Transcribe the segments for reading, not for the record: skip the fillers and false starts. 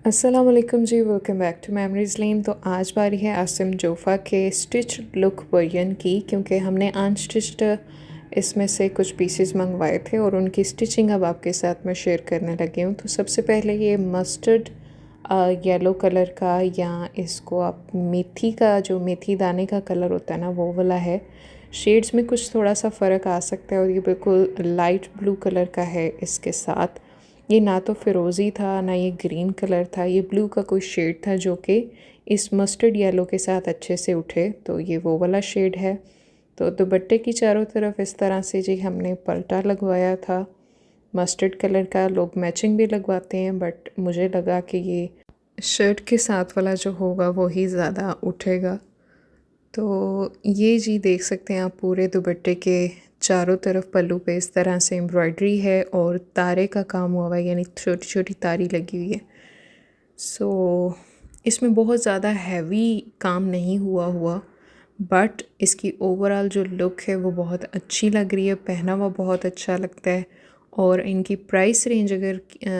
अस्सलाम वालेकुम जी, welcome back to memories लेन। तो आज बारी है आसिम जोफ़ा के स्टिच लुक वर्जन की, क्योंकि हमने अनस्टिच्ड इसमें से कुछ पीसेस मंगवाए थे और उनकी स्टिचिंग अब आपके साथ मैं शेयर करने लगी हूँ। तो सबसे पहले ये मस्टर्ड येलो कलर का, या इसको आप मेथी का, जो मेथी दाने का कलर होता है ना, वो वाला है। शेड्स में कुछ थोड़ा सा फ़र्क आ सकता है और ये बिल्कुल लाइट ब्लू कलर का है। इसके साथ ये ना तो फिरोज़ी था ना ये ग्रीन कलर था, ये ब्लू का कोई शेड था जो कि इस मस्टर्ड येलो के साथ अच्छे से उठे। तो ये वो वाला शेड है। तो दुपट्टे की चारों तरफ इस तरह से जी हमने पल्टा लगवाया था मस्टर्ड कलर का। लोग मैचिंग भी लगवाते हैं, बट मुझे लगा कि ये शर्ट के साथ वाला जो होगा वो ही ज़्यादा उठेगा। तो ये जी देख सकते हैं आप, पूरे दुपट्टे के चारों तरफ पल्लू पे इस तरह से एम्ब्रॉयडरी है और तारे का काम हुआ हुआ है, यानी छोटी छोटी तारी लगी हुई है। सो इसमें बहुत ज़्यादा हैवी काम नहीं हुआ, बट इसकी ओवरऑल जो लुक है वो बहुत अच्छी लग रही है, पहना हुआ बहुत अच्छा लगता है। और इनकी प्राइस रेंज अगर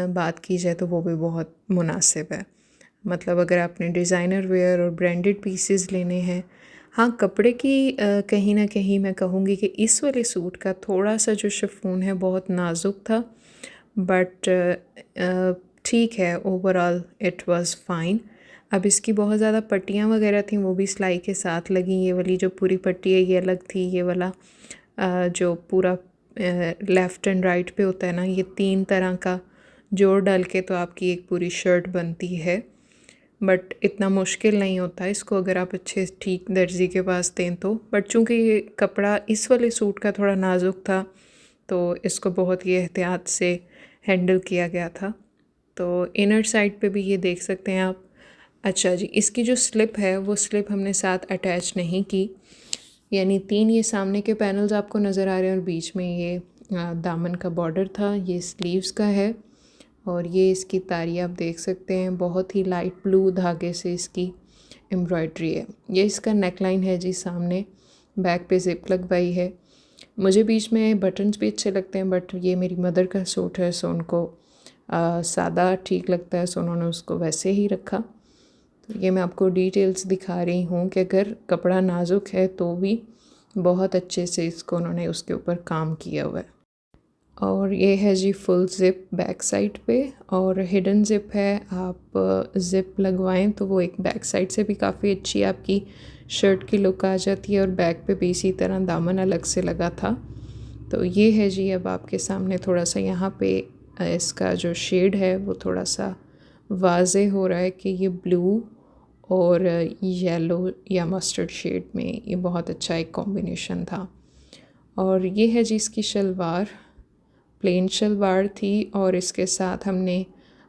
बात की जाए तो वो भी बहुत मुनासिब है। मतलब अगर आपने डिज़ाइनर वेयर और ब्रांडेड पीसेस लेने हैं, हाँ कपड़े की कहीं ना कहीं मैं कहूँगी कि इस वाले सूट का थोड़ा सा जो शिफॉन है बहुत नाजुक था, बट ठीक है, ओवरऑल इट वाज फाइन। अब इसकी बहुत ज़्यादा पट्टियाँ वगैरह थी, वो भी सिलाई के साथ लगी। ये वाली जो पूरी पट्टी है ये अलग थी, ये वाला जो पूरा लेफ़्ट एंड राइट पे होता है ना, ये 3 तरह का जोड़ डाल के तो आपकी एक पूरी शर्ट बनती है। बट इतना मुश्किल नहीं होता इसको अगर आप अच्छे ठीक दर्जी के पास दें तो। बट चूँकि ये कपड़ा इस वाले सूट का थोड़ा नाजुक था, तो इसको बहुत ही एहतियात से हैंडल किया गया था। तो इनर साइड पे भी ये देख सकते हैं आप। अच्छा जी, इसकी जो स्लिप है वो स्लिप हमने साथ अटैच नहीं की, यानी 3 ये सामने के पैनल्स आपको नज़र आ रहे हैं और बीच में ये दामन का बॉर्डर था। ये स्लीव्स का है और ये इसकी तारी आप देख सकते हैं, बहुत ही लाइट ब्लू धागे से इसकी एम्ब्रॉयड्री है। ये इसका नेकलाइन है जी सामने, बैक पे ज़िप लगवाई है। मुझे बीच में बटन्स भी अच्छे लगते हैं, बट ये मेरी मदर का सूट है, सो उनको सादा ठीक लगता है, सो उन्होंने उसको वैसे ही रखा। तो ये मैं आपको डिटेल्स दिखा रही हूँ कि अगर कपड़ा नाजुक है तो भी बहुत अच्छे से इसको उन्होंने उसके ऊपर काम किया हुआ है। और ये है जी फुल ज़िप बैक साइड पे, और हिडन ज़िप है। आप ज़िप लगवाएं तो वो एक बैक साइड से भी काफ़ी अच्छी आपकी शर्ट की लुक आ जाती है, और बैक पे भी इसी तरह दामन अलग से लगा था। तो ये है जी, अब आपके सामने थोड़ा सा यहाँ पे इसका जो शेड है वो थोड़ा सा वाज़े हो रहा है कि ये ब्लू और येलो या मस्टर्ड शेड में ये बहुत अच्छा एक कॉम्बिनेशन था। और ये है जी इसकी शलवार, प्लेन शलवार थी, और इसके साथ हमने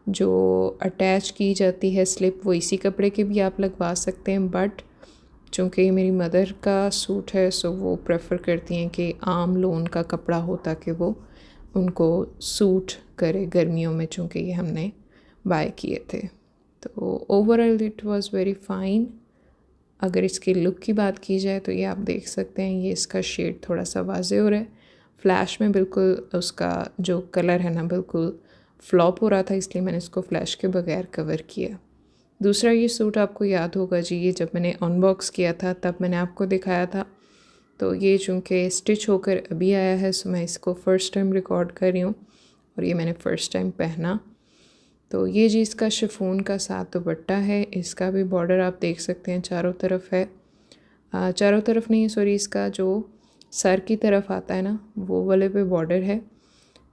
जो अटैच की जाती है स्लिप वो इसी कपड़े के भी आप लगवा सकते हैं, बट चूँकि ये मेरी मदर का सूट है, सो वो प्रेफर करती हैं कि आम लोन का कपड़ा हो ताकि वो उनको सूट करे गर्मियों में, चूँकि ये हमने बाय किए थे। तो overall it was very fine. अगर इसकी लुक की बात की जाए तो ये आप देख सकते हैं, ये इसका शेड थोड़ा सा वाज़े हो रहा है। फ्लैश में बिल्कुल उसका जो कलर है ना बिल्कुल फ्लॉप हो रहा था, इसलिए मैंने इसको फ्लैश के बगैर कवर किया। दूसरा ये सूट आपको याद होगा जी, ये जब मैंने अनबॉक्स किया था तब मैंने आपको दिखाया था। तो ये चूँकि स्टिच होकर अभी आया है, सो मैं इसको फ़र्स्ट टाइम रिकॉर्ड कर रही हूँ और ये मैंने फ़र्स्ट टाइम पहना। तो ये जी इसका शिफॉन का साथ दुपट्टा है। इसका भी बॉर्डर आप देख सकते हैं चारों तरफ है। चारों तरफ नहीं, सॉरी, इसका जो सर की तरफ आता है ना वो वाले पे बॉर्डर है,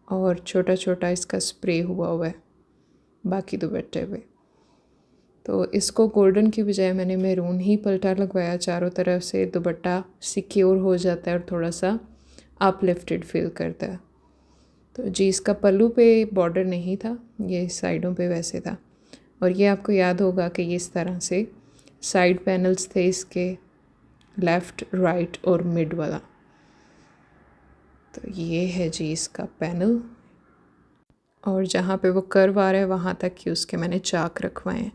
और छोटा छोटा इसका स्प्रे हुआ है बाकी दुपट्टे पे। तो इसको गोल्डन की बजाय मैंने मैरून ही पल्टा लगवाया चारों तरफ से। दुपट्टा सिक्योर हो जाता है और थोड़ा सा अपलिफ्टेड फील करता है। तो जी इसका पल्लू पे बॉर्डर नहीं था, ये साइडों पे वैसे था। और ये आपको याद होगा कि ये इस तरह से साइड पैनल्स थे इसके, लेफ़्ट, राइट और मिड वाला। तो ये है जी इसका पैनल, और जहाँ पे वो कर्व आ रहा है वहाँ तक कि उसके मैंने चाक रखवाए हैं।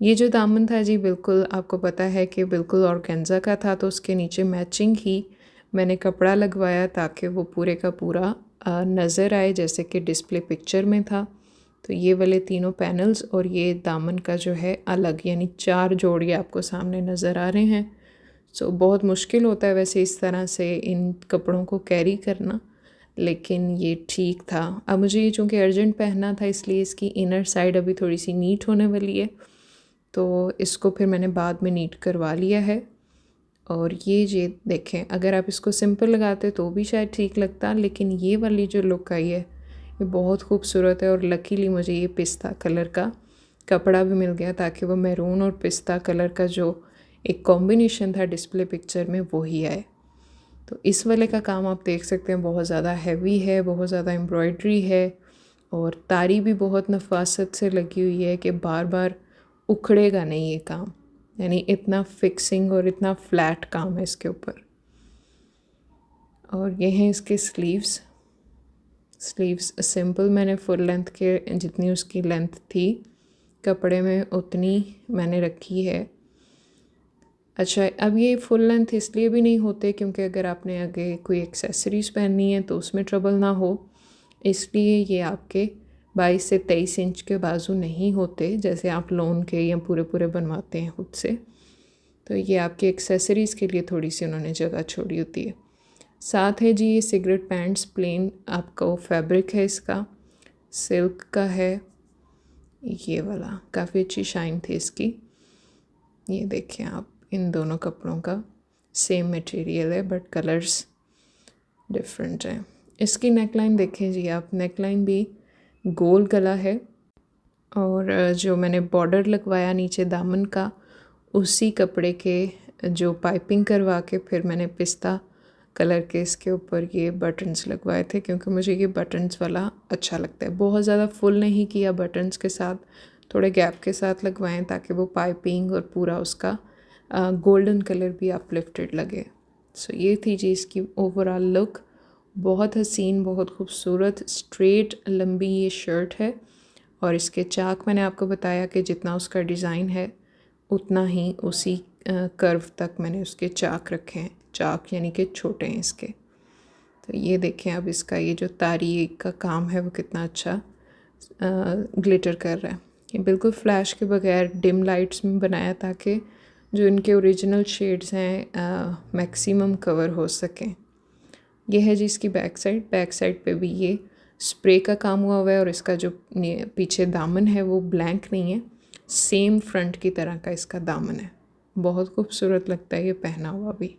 ये जो दामन था जी, बिल्कुल आपको पता है कि बिल्कुल ऑर्गेन्जा का था, तो उसके नीचे मैचिंग ही मैंने कपड़ा लगवाया ताकि वो पूरे का पूरा नज़र आए जैसे कि डिस्प्ले पिक्चर में था। तो ये वाले तीनों पैनल्स और ये दामन का जो है अलग, यानी 4 जोड़ी आपको सामने नज़र आ रहे हैं। सो बहुत मुश्किल होता है वैसे इस तरह से इन कपड़ों को कैरी करना, लेकिन ये ठीक था। अब मुझे ये चूँकि अर्जेंट पहनना था, इसलिए इसकी इनर साइड अभी थोड़ी सी नीट होने वाली है, तो इसको फिर मैंने बाद में नीट करवा लिया है। और ये देखें, अगर आप इसको सिंपल लगाते तो भी शायद ठीक लगता, लेकिन ये वाली जो लुक आई है ये बहुत खूबसूरत है। और लकीली मुझे ये पिस्ता कलर का कपड़ा भी मिल गया, ताकि वो मैरून और पिस्ता कलर का जो एक कॉम्बिनेशन था डिस्प्ले पिक्चर में वो ही आए। तो इस वाले का काम आप देख सकते हैं बहुत ज़्यादा हैवी है, बहुत ज़्यादा एम्ब्रॉयड्री है, और तारी भी बहुत नफासत से लगी हुई है कि बार बार उखड़ेगा नहीं ये काम, यानी इतना फिक्सिंग और इतना फ्लैट काम है इसके ऊपर। और ये हैं इसके स्लीव्स सिंपल, मैंने फुल लेंथ के जितनी उसकी लेंथ थी कपड़े में उतनी मैंने रखी है। अच्छा, अब ये फुल लेंथ इसलिए भी नहीं होते क्योंकि अगर आपने आगे कोई एक्सेसरीज़ पहननी है तो उसमें ट्रबल ना हो, इसलिए ये आपके 22 से 23 इंच के बाजू नहीं होते जैसे आप लोन के या पूरे पूरे बनवाते हैं खुद से। तो ये आपके एक्सेसरीज़ के लिए थोड़ी सी उन्होंने जगह छोड़ी होती है। साथ है जी ये सिगरेट पैंट्स, प्लेन आपका फैब्रिक है, इसका सिल्क का है, ये वाला काफ़ी अच्छी शाइन थी इसकी। ये देखें आप, इन दोनों कपड़ों का सेम मटेरियल है बट कलर्स डिफरेंट हैं। इसकी नेकलाइन देखें जी आप, नेकलाइन भी गोल गला है, और जो मैंने बॉर्डर लगवाया नीचे दामन का, उसी कपड़े के जो पाइपिंग करवा के फिर मैंने पिस्ता कलर के इसके ऊपर ये बटन्स लगवाए थे, क्योंकि मुझे ये बटन्स वाला अच्छा लगता है। बहुत ज़्यादा फुल नहीं किया बटन्स के साथ, थोड़े गैप के साथ लगवाएं ताकि वो पाइपिंग और पूरा उसका गोल्डन कलर भी अपलिफ्टेड लगे। सो ये थी जी इसकी ओवरऑल लुक। बहुत हसीन, बहुत खूबसूरत स्ट्रेट लंबी ये शर्ट है, और इसके चाक मैंने आपको बताया कि जितना उसका डिज़ाइन है उतना ही उसी कर्व तक मैंने उसके चाक रखे हैं। चाक यानी कि छोटे हैं इसके। तो ये देखें अब इसका ये जो तारी का काम है वो कितना अच्छा ग्लिटर कर रहा है। ये बिल्कुल फ्लैश के बगैर डिम लाइट्स में बनाया ताकि जो इनके ओरिजिनल शेड्स हैं मैक्सिमम कवर हो सकें। ये है जी इसकी बैक साइड पे भी ये स्प्रे का काम हुआ है, और इसका जो पीछे दामन है वो ब्लैंक नहीं है, सेम फ्रंट की तरह का इसका दामन है। बहुत खूबसूरत लगता है ये पहना हुआ भी।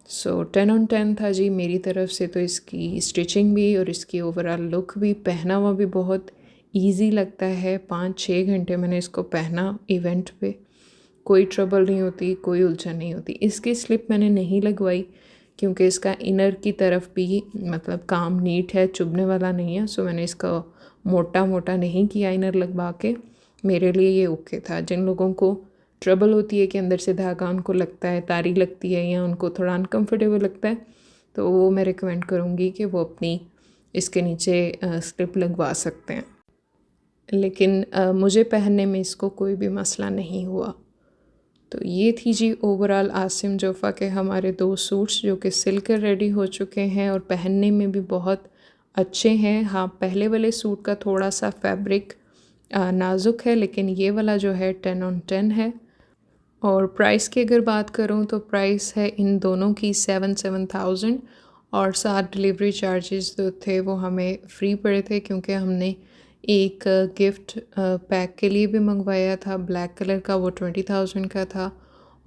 सो 10 on 10 था जी मेरी तरफ से। तो इसकी स्टिचिंग भी और इसकी ओवरऑल लुक भी, पहना हुआ भी बहुत इजी लगता है। 5-6 घंटे मैंने इसको पहना इवेंट पे, कोई ट्रबल नहीं होती, कोई उलझन नहीं होती। इसकी स्लिप मैंने नहीं लगवाई क्योंकि इसका इनर की तरफ भी मतलब काम नीट है, चुभने वाला नहीं है। सो मैंने इसका मोटा मोटा नहीं किया इनर लगवा के, मेरे लिए ये ओके था। जिन लोगों को ट्रबल होती है कि अंदर से धागा उनको लगता है, तारी लगती है, या उनको थोड़ा अनकम्फर्टेबल लगता है, तो वो मैं रिकमेंड करूँगी कि वो अपनी इसके नीचे स्लिप लगवा सकते हैं। लेकिन मुझे पहनने में इसको कोई भी मसला नहीं हुआ। तो ये थी जी ओवरऑल आसिम जोफ़ा के हमारे 2 सूट्स जो कि सिल कर रेडी हो चुके हैं और पहनने में भी बहुत अच्छे हैं। हाँ, पहले वाले सूट का थोड़ा सा फैब्रिक नाजुक है, लेकिन ये वाला जो है 10 on 10 है। और प्राइस की अगर बात करूँ तो प्राइस है इन दोनों की 7,000, और साथ डिलीवरी चार्जेस जो थे वो हमें फ्री पड़े थे, क्योंकि हमने एक गिफ्ट पैक के लिए भी मंगवाया था ब्लैक कलर का, वो 20,000 का था।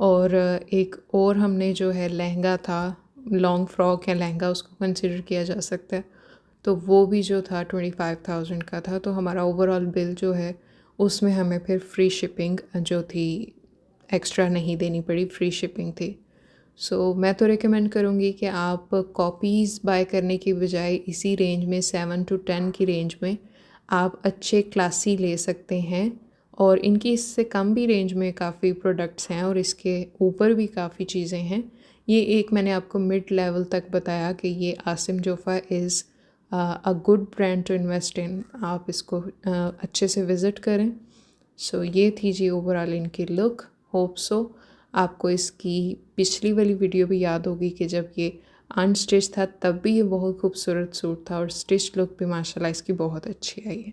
और एक और हमने जो है लहंगा था, लॉन्ग फ्रॉक या लहंगा उसको कंसिडर किया जा सकता है, तो वो भी जो था 25,000 का था। तो हमारा ओवरऑल बिल जो है उसमें हमें फिर फ्री शिपिंग जो थी एक्स्ट्रा नहीं देनी पड़ी, फ्री शिपिंग थी। सो मैं तो रिकमेंड करूँगी कि आप कॉपीज़ बाय करने की बजाय इसी रेंज में 7 to 10 की रेंज में आप अच्छे क्लासी ले सकते हैं। और इनकी इससे कम भी रेंज में काफ़ी प्रोडक्ट्स हैं, और इसके ऊपर भी काफ़ी चीज़ें हैं। ये एक मैंने आपको मिड लेवल तक बताया कि ये Asim Jofa is a good brand to invest in. आप इसको अच्छे से विज़िट करें। सो ये थी जी ओवरऑल इनकी लुक। होप सो आपको इसकी पिछली वाली वीडियो भी याद होगी कि जब ये अनस्टिच था तब भी ये बहुत खूबसूरत सूट था, और स्टिच लुक भी माशाल्लाह इसकी बहुत अच्छी आई है।